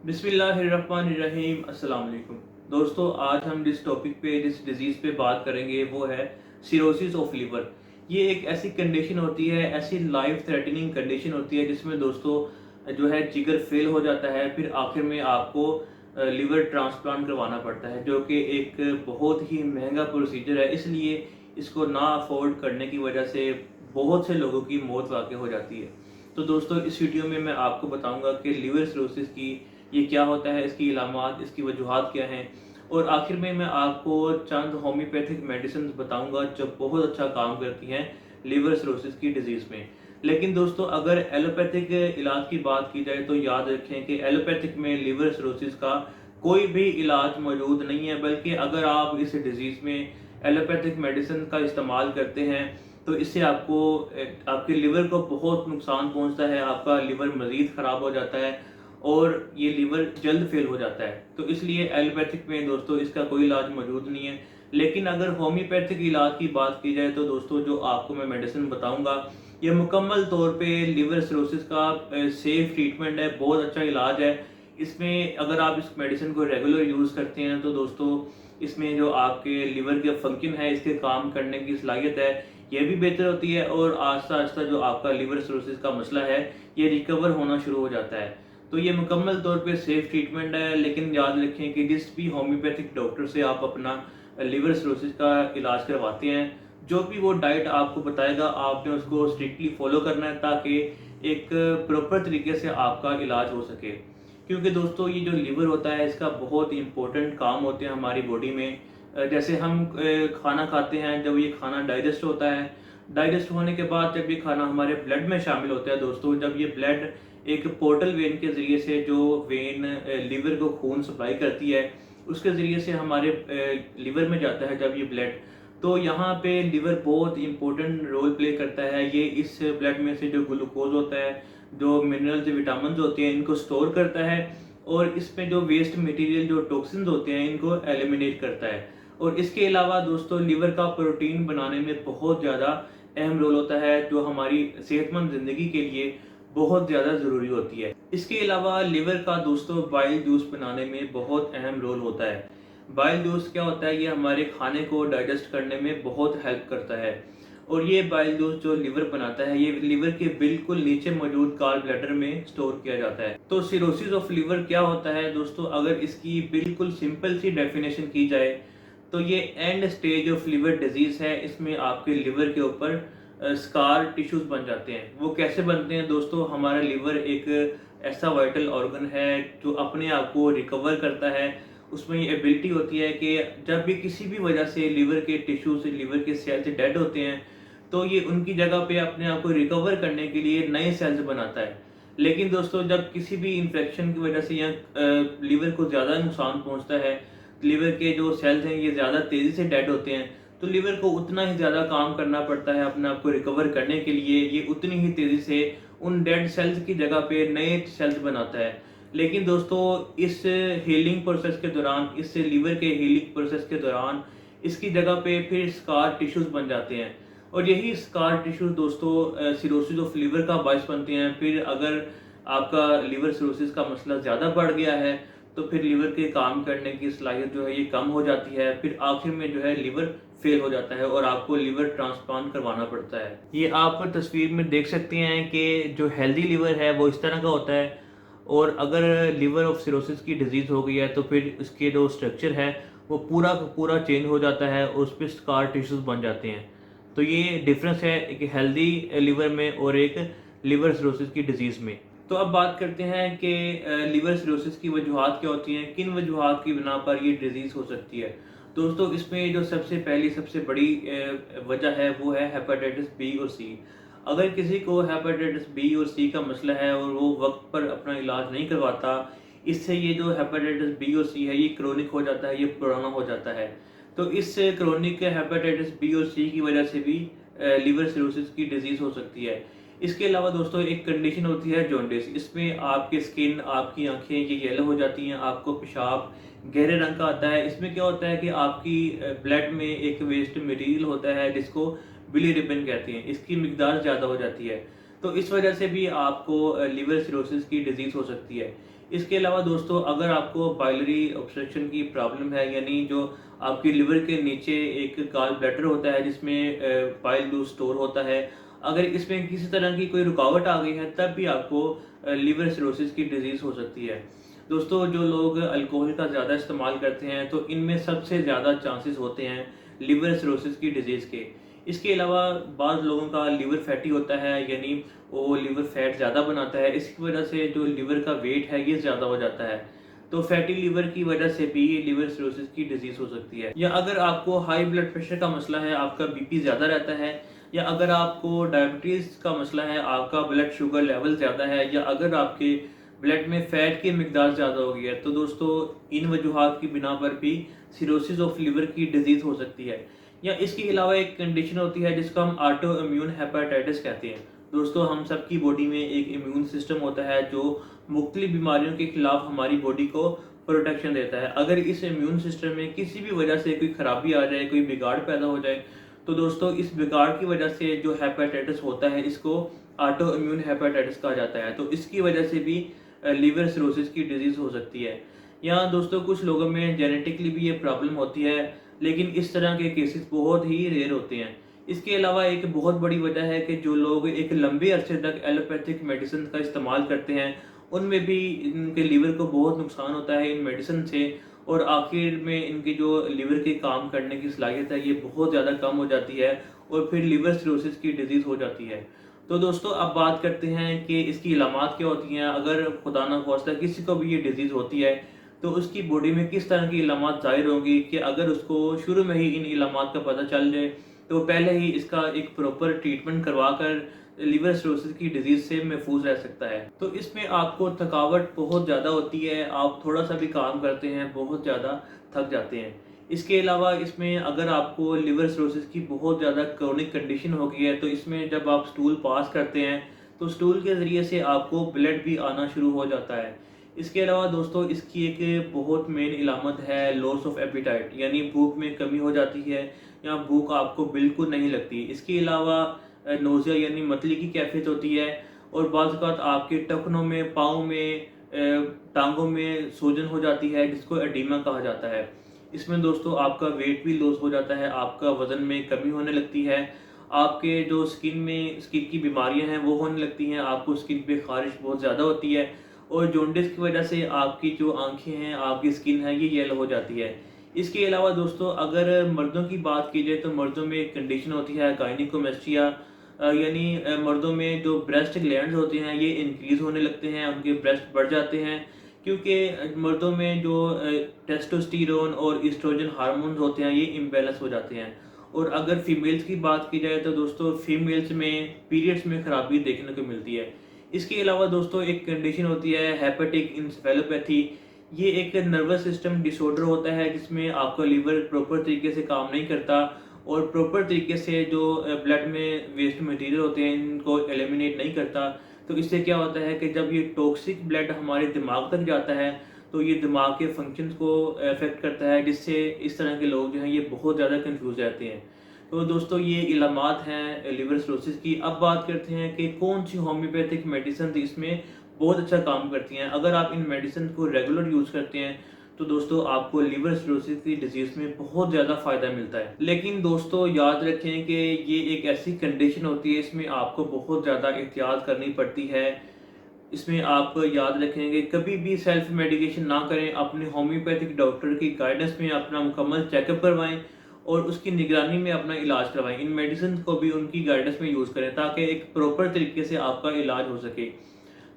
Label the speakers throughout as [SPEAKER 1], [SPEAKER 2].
[SPEAKER 1] बिस्मिल्लाहिर्रहमानिर्रहीम। अस्सलाम वालेकुम दोस्तों, आज हम जिस टॉपिक पे जिस डिजीज़ पे बात करेंगे वो है सिरोसिस ऑफ लीवर। ये एक ऐसी कंडीशन होती है, ऐसी लाइफ थ्रेटनिंग कंडीशन होती है जिसमें दोस्तों जो है जिगर फेल हो जाता है, फिर आखिर में आपको लीवर ट्रांसप्लांट करवाना पड़ता है, जो कि एक बहुत ही महंगा प्रोसीजर है। इसलिए इसको ना अफोर्ड करने की वजह से बहुत से लोगों की मौत वाक़ई हो जाती है। तो दोस्तों, इस वीडियो में मैं आपको बताऊंगा कि लीवर सिरोसिस की ये क्या होता है, इसकी इलामात, इसकी वजूहात क्या हैं, और आखिर में मैं आपको चंद होम्योपैथिक मेडिसिन बताऊंगा जो बहुत अच्छा काम करती हैं लीवर सिरोसिस की डिजीज़ में। लेकिन दोस्तों, अगर एलोपैथिक इलाज की बात की जाए तो याद रखें कि एलोपैथिक में लीवर सिरोसिस का कोई भी इलाज मौजूद नहीं है, बल्कि अगर आप इस डिजीज़ में एलोपैथिक मेडिसिन का इस्तेमाल करते हैं तो इससे आपको आपके लिवर को बहुत नुकसान पहुंचता है, आपका लिवर मज़ीद ख़राब हो जाता है और ये लीवर जल्द फेल हो जाता है। तो इसलिए एलोपैथिक में दोस्तों इसका कोई इलाज मौजूद नहीं है। लेकिन अगर होम्योपैथिक इलाज की बात की जाए तो दोस्तों, जो आपको मैं मेडिसिन बताऊंगा ये मुकम्मल तौर पे लिवर सिरोसिस का सेफ ट्रीटमेंट है, बहुत अच्छा इलाज है। इसमें अगर आप इस मेडिसिन को रेगुलर यूज़ करते हैं तो दोस्तों इसमें जो आपके लिवर के फंक्शन है, इसके काम करने की सलाहियत है, ये भी बेहतर होती है, और आहिस्ता आहिस्ता जो आपका लिवर सिरोसिस का मसला है ये रिकवर होना शुरू हो जाता है। तो ये मुकम्मल तौर पे सेफ ट्रीटमेंट है। लेकिन याद रखें कि जिस भी होम्योपैथिक डॉक्टर से आप अपना लिवर सिरोसिस का इलाज करवाते हैं, जो भी वो डाइट आपको बताएगा आपने उसको स्ट्रिक्टली फॉलो करना है, ताकि एक प्रॉपर तरीके से आपका इलाज हो सके। क्योंकि दोस्तों ये जो लिवर होता है इसका बहुत इंपॉर्टेंट काम होते हैं हमारी बॉडी में। जैसे हम खाना खाते हैं, जब ये खाना डाइजेस्ट होता है, डाइजेस्ट होने के बाद जब ये खाना हमारे ब्लड में शामिल होता है दोस्तों, जब ये ब्लड एक पोर्टल वेन के ज़रिए से, जो वेन लिवर को खून सप्लाई करती है, उसके ज़रिए से हमारे लिवर में जाता है जब ये ब्लड, तो यहाँ पे लिवर बहुत इंपॉर्टेंट रोल प्ले करता है। ये इस ब्लड में से जो ग्लूकोज होता है, जो मिनरल्स विटामिन होते हैं, इनको स्टोर करता है, और इसमें जो वेस्ट मटेरियल जो टॉक्सिन्स होते हैं इनको एलिमिनेट करता है। और इसके अलावा दोस्तों लिवर का प्रोटीन बनाने में बहुत ज़्यादा अहम रोल होता है, जो हमारी सेहतमंद ज़िंदगी के लिए बहुत ज़्यादा ज़रूरी होती है। इसके अलावा लिवर का दोस्तों बाइल जूस बनाने में बहुत अहम रोल होता है। बाइल जूस क्या होता है, ये हमारे खाने को डाइजेस्ट करने में बहुत हेल्प करता है, और ये बाइल जूस जो लिवर बनाता है ये लिवर के बिल्कुल नीचे मौजूद गॉल ब्लैडर में स्टोर किया जाता है। तो सिरोसिस ऑफ लिवर क्या होता है दोस्तों, अगर इसकी बिल्कुल सिंपल सी डेफिनेशन की जाए तो ये and stage of liver disease है। इसमें आपके लिवर के ऊपर स्कार टिश्यूज बन जाते हैं। वो कैसे बनते हैं दोस्तों, हमारा लिवर एक ऐसा वाइटल ऑर्गन है जो अपने आप को रिकवर करता है। उसमें ये एबिलिटी होती है कि जब भी किसी भी वजह से लिवर के टिश्यूज, लिवर के सेल्स डेड होते हैं, तो ये उनकी जगह पे अपने आप को रिकवर करने के लिए नए सेल्स बनाता है। लेकिन दोस्तों, जब किसी भी इन्फेक्शन की वजह से या लिवर को ज़्यादा नुकसान पहुंचता है, लिवर के जो सेल्स हैं ये ज़्यादा तेज़ी से डेड होते हैं, तो लिवर को उतना ही ज़्यादा काम करना पड़ता है अपने आप को रिकवर करने के लिए। ये उतनी ही तेज़ी से उन डेड सेल्स की जगह पे नए सेल्स बनाता है। लेकिन दोस्तों, इस हीलिंग प्रोसेस के दौरान, इस लिवर के हीलिंग प्रोसेस के दौरान इसकी जगह पे फिर स्कार टिश्यूज बन जाते हैं, और यही स्कार टिश्यूज दोस्तों सिरोसिस ऑफ लिवर का बायस बनते हैं। फिर अगर आपका लिवर सिरोसिस का मसला ज़्यादा बढ़ गया है तो फिर लिवर के काम करने की सलाहियत जो है ये कम हो जाती है, फिर आखिर में जो है लिवर फेल हो जाता है और आपको लिवर ट्रांसप्लांट करवाना पड़ता है। ये आप तस्वीर में देख सकते हैं कि जो हेल्दी लिवर है वो इस तरह का होता है, और अगर लिवर ऑफ सिरोसिस की डिजीज़ हो गई है तो फिर उसके जो स्ट्रक्चर है वो पूरा का पूरा चेंज हो जाता है और उस पर स्कार टिश्यूज बन जाते हैं। तो ये डिफरेंस है एक हेल्दी लिवर में और एक लिवर सिरोसिस की डिजीज़ में। तो अब बात करते हैं कि लिवर सिरोसिस की वजूहात क्या होती हैं, किन वजूहात की बिना पर ये डिजीज़ हो सकती है। दोस्तों, इसमें जो सबसे पहली सबसे बड़ी वजह है वो है हेपेटाइटिस बी और सी। अगर किसी को हेपेटाइटिस बी और सी का मसला है और वो वक्त पर अपना इलाज नहीं करवाता, इससे ये जो हेपेटाइटिस बी और सी है ये क्रोनिक हो जाता है, ये पुराना हो जाता है। तो इस क्रोनिक हेपेटाइटिस बी और सी की वजह से भी लिवर सिरोसिस की डिजीज़ हो सकती है। इसके अलावा दोस्तों एक कंडीशन होती है जॉन्डिस। इसमें आपकी स्किन, आपकी आंखें ये येलो हो जाती हैं, आपको पेशाब गहरे रंग का आता है। इसमें क्या होता है कि आपकी ब्लड में एक वेस्ट मटेरियल होता है जिसको बिलीरुबिन कहते हैं, इसकी मिकदार ज़्यादा हो जाती है। तो इस वजह से भी आपको लिवर सिरोसिस की डिजीज़ हो सकती है। इसके अलावा दोस्तों, अगर आपको बाइलरी ऑब्स्ट्रक्शन की प्रॉब्लम है, यानी जो आपकी लिवर के नीचे एक गॉल ब्लैडर होता है जिसमें बाइल जूस स्टोर होता है, अगर इसमें किसी तरह की कोई रुकावट आ गई है तब भी आपको लिवर सिरोसिस की डिजीज़ हो सकती है। दोस्तों, जो लोग अल्कोहल का ज़्यादा इस्तेमाल करते हैं तो इनमें सबसे ज़्यादा चांसेस होते हैं लिवर सिरोसिस की डिजीज़ के। इसके अलावा बाज़ लोगों का लिवर फैटी होता है, यानी वो लिवर फैट ज़्यादा बनाता है, इसकी वजह से जो लिवर का वेट है ये ज़्यादा हो जाता है। तो फैटी लिवर की वजह से भी लिवर सिरोसिस की डिजीज़ हो सकती है। या अगर आपको हाई ब्लड प्रेशर का मसला है, आपका बीपी ज़्यादा रहता है, या अगर आपको डायबिटीज़ का मसला है, आपका ब्लड शुगर लेवल ज़्यादा है, या अगर आपके ब्लड में फ़ैट की मिकदार ज़्यादा हो गई है, तो दोस्तों इन वजूहात की बिना पर भी सिरोसिस ऑफ लिवर की डिजीज़ हो सकती है। या इसके अलावा एक कंडीशन होती है जिसको हम ऑटो इम्यून हेपेटाइटिस कहते हैं। दोस्तों, हम सबकी बॉडी में एक इम्यून सिस्टम होता है जो मुख्तलिफ बीमारियों के खिलाफ हमारी बॉडी को प्रोटेक्शन देता है। अगर इस इम्यून सिस्टम में किसी भी वजह से कोई खराबी आ जाए, कोई बिगाड़ पैदा हो जाए, तो दोस्तों इस बिगाड़ की वजह से जो हेपेटाइटिस होता है इसको ऑटो इम्यून हेपेटाइटिस कहा जाता है। तो इसकी वजह से भी लिवर सिरोसिस की डिजीज़ हो सकती है। या दोस्तों, कुछ लोगों में जेनेटिकली भी ये प्रॉब्लम होती है, लेकिन इस तरह के केसेस बहुत ही रेयर होते हैं। इसके अलावा एक बहुत बड़ी वजह है कि जो लोग एक लंबे अरसे तक एलोपैथिक मेडिसिन का इस्तेमाल करते हैं, उनमें भी इनके लीवर को बहुत नुकसान होता है इन मेडिसिन से, और आखिर में इनकी जो लिवर के काम करने की सलाहियत है ये बहुत ज़्यादा कम हो जाती है, और फिर लिवर सिरोसिस की डिजीज़ हो जाती है। तो दोस्तों, अब बात करते हैं कि इसकी इलामात क्या होती हैं। अगर खुदा ना खास्ता किसी को भी ये डिजीज़ होती है, तो उसकी बॉडी में किस तरह की इलामात ज़ाहिर होंगी कि अगर उसको शुरू में ही इन इलामात का पता चल जाए, तो पहले ही इसका एक प्रॉपर ट्रीटमेंट करवा कर लिवर सिरोसिस की डिजीज़ से महफूज रह सकता है। तो इसमें आपको थकावट बहुत ज़्यादा होती है, आप थोड़ा सा भी काम करते हैं बहुत ज़्यादा थक जाते हैं। इसके अलावा इसमें अगर आपको लिवर सिरोसिस की बहुत ज़्यादा क्रोनिक कंडीशन हो गई है, तो इसमें जब आप स्टूल पास करते हैं तो स्टूल के ज़रिए से आपको ब्लड भी आना शुरू हो जाता है। इसके अलावा दोस्तों, इसकी एक बहुत मेन इलामत है लॉस ऑफ एपिटाइट, यानी भूख में कमी हो जाती है या भूख आपको बिल्कुल नहीं लगती। इसके अलावा नोज़िया यानी मतली की कैफियत होती है, और बाज़ औक़ात आपके टखनों में, पाँव में, टांगों में सूजन हो जाती है जिसको एडीमा कहा जाता है। इसमें दोस्तों आपका वेट भी लॉस हो जाता है, आपका वज़न में कमी होने लगती है, आपके जो स्किन की बीमारियां हैं वो होने लगती हैं, आपको स्किन पे ख़ारिश बहुत ज़्यादा होती है, और जॉन्डिस की वजह से आपकी जो आँखें हैं, आपकी स्किन है ये येलो हो जाती है। इसके अलावा दोस्तों, अगर मर्दों की बात की जाए तो मर्दों में एक कंडीशन होती है गायनिकोमेस्टिया, यानी मर्दों में जो ब्रेस्ट ग्लैंड्स होते हैं ये इंक्रीज़ होने लगते हैं, उनके ब्रेस्ट बढ़ जाते हैं, क्योंकि मर्दों में जो टेस्टोस्टेरोन और एस्ट्रोजन हार्मोन्स होते हैं ये इम्बैलेंस हो जाते हैं। और अगर फीमेल्स की बात की जाए तो दोस्तों फीमेल्स में पीरियड्स में खराबी देखने को मिलती है। इसके अलावा दोस्तों एक कंडीशन होती है हेपेटिक इंसेफेलोपैथी। ये एक नर्वस सिस्टम डिसऑर्डर होता है जिसमें आपका लीवर प्रॉपर तरीके से काम नहीं करता, और प्रॉपर तरीके से जो ब्लड में वेस्ट मटेरियल होते हैं इनको एलिमिनेट नहीं करता। तो इससे क्या होता है कि जब ये टॉक्सिक ब्लड हमारे दिमाग तक जाता है तो ये दिमाग के फंक्शंस को अफेक्ट करता है, जिससे इस तरह के लोग जो हैं ये बहुत ज़्यादा कंफ्यूज रहते हैं। तो दोस्तों, ये इलामात हैं लिवर सिरोसिस की। अब बात करते हैं कि कौन सी होम्योपैथिक मेडिसिन इसमें बहुत अच्छा काम करती हैं। अगर आप इन मेडिसिन को रेगुलर यूज़ करते हैं तो दोस्तों आपको लिवर सिरोसिस की डिजीज़ में बहुत ज़्यादा फ़ायदा मिलता है। लेकिन दोस्तों याद रखें कि ये एक ऐसी कंडीशन होती है, इसमें आपको बहुत ज़्यादा एहतियात करनी पड़ती है। इसमें आप याद रखेंगे कभी भी सेल्फ मेडिकेशन ना करें, अपने होम्योपैथिक डॉक्टर की गाइडेंस में अपना मुकम्मल चेकअप करवाएं और उसकी निगरानी में अपना इलाज करवाएं। इन मेडिसिन को भी उनकी गाइडेंस में यूज़ करें ताकि एक प्रॉपर तरीके से आपका इलाज हो सके।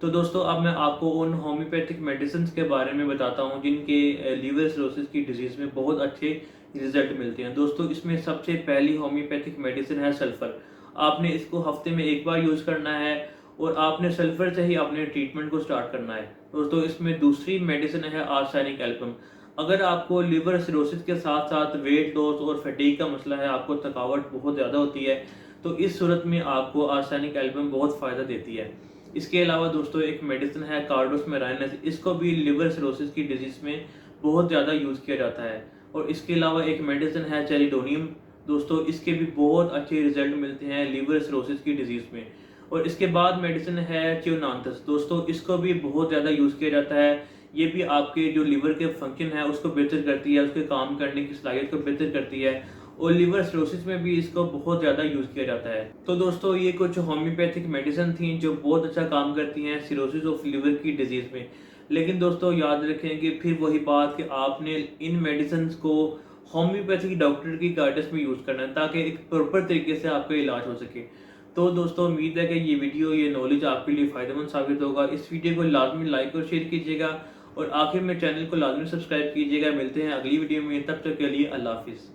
[SPEAKER 1] तो दोस्तों, अब मैं आपको उन होम्योपैथिक मेडिसिन के बारे में बताता हूँ जिनके लिवर सिरोसिस की डिजीज़ में बहुत अच्छे रिजल्ट मिलते हैं। दोस्तों, इसमें सबसे पहली होम्योपैथिक मेडिसिन है सल्फ़र। आपने इसको हफ्ते में एक बार यूज़ करना है और आपने सल्फ़र से ही अपने ट्रीटमेंट को स्टार्ट करना है। दोस्तों, इसमें दूसरी मेडिसिन है आर्सेनिक एल्बम। अगर आपको लिवर सिरोसिस के साथ साथ वेट लॉस और फटीग का मसला है, आपको थकावट बहुत ज़्यादा होती है, तो इस सूरत में आपको आर्सेनिक एल्बम बहुत फ़ायदा देती है। इसके अलावा दोस्तों एक मेडिसिन है कार्डोस मेराइनस। इसको भी लिवर सिरोसिस की डिजीज़ में बहुत ज़्यादा यूज़ किया जाता है। और इसके अलावा एक मेडिसिन है चेरिडोनियम। दोस्तों, इसके भी बहुत अच्छे रिजल्ट मिलते हैं लिवर सिरोसिस की डिजीज़ में। और इसके बाद मेडिसिन है च्योनांथस। दोस्तों इसको भी बहुत ज़्यादा यूज़ किया जाता है। ये भी आपके जो लिवर के फंक्शन है उसको बेहतर करती है, उसके काम करने की सलाहियत को बेहतर करती है, और लिवर सिरोसिस में भी इसको बहुत ज़्यादा यूज़ किया जाता है। तो दोस्तों ये कुछ होम्योपैथिक मेडिसिन थी जो बहुत अच्छा काम करती हैं सिरोसिस ऑफ लिवर की डिजीज़ में। लेकिन दोस्तों याद रखें कि फिर वही बात कि आपने इन मेडिसिन को होम्योपैथिक डॉक्टर की गाइडेंस में यूज़ करना है ताकि एक प्रॉपर तरीके से आपका इलाज हो सके। तो दोस्तों उम्मीद है कि ये वीडियो, ये नॉलेज आपके लिए फ़ायदेमंद साबित होगा। इस वीडियो को लाजमी लाइक और शेयर कीजिएगा, और आखिर में चैनल को लाजमी सब्सक्राइब कीजिएगा। मिलते हैं अगली वीडियो में, तब तक के लिए अल्लाह हाफिज़।